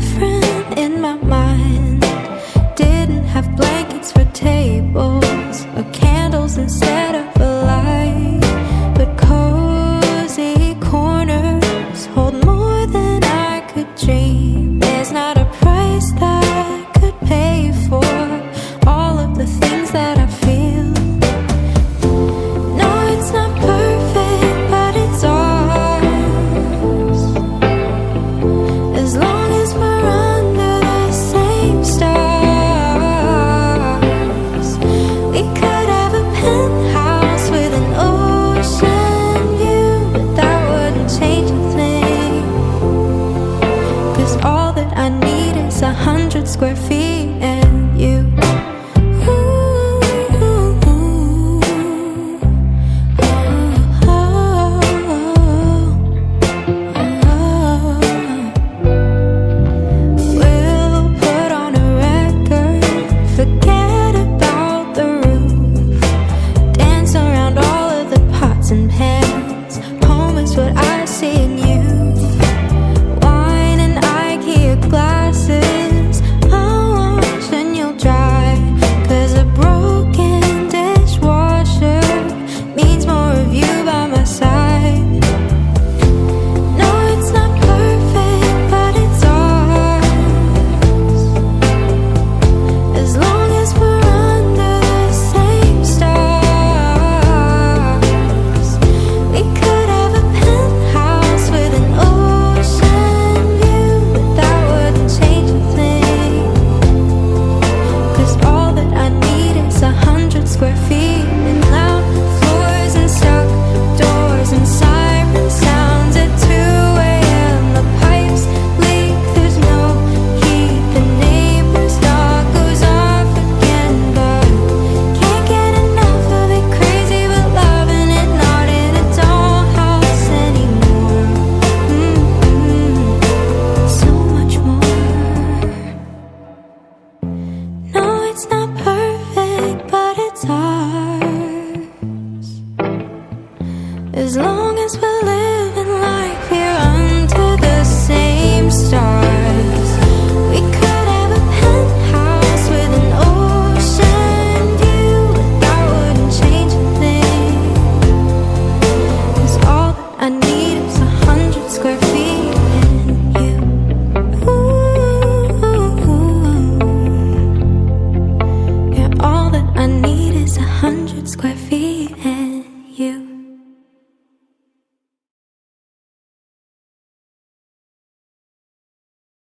different in my mind. Didn't have blankets for tables or candles instead of a light, but cozy corners hold more than I could dream. There's not a price that I could pay for all of the things that I feel. No, it's not perfect, but it's ours. As long as we're under the same stars, we could have a penthouse with an ocean view, but that wouldn't change a thing. 'Cause all that I need is 100 square feet and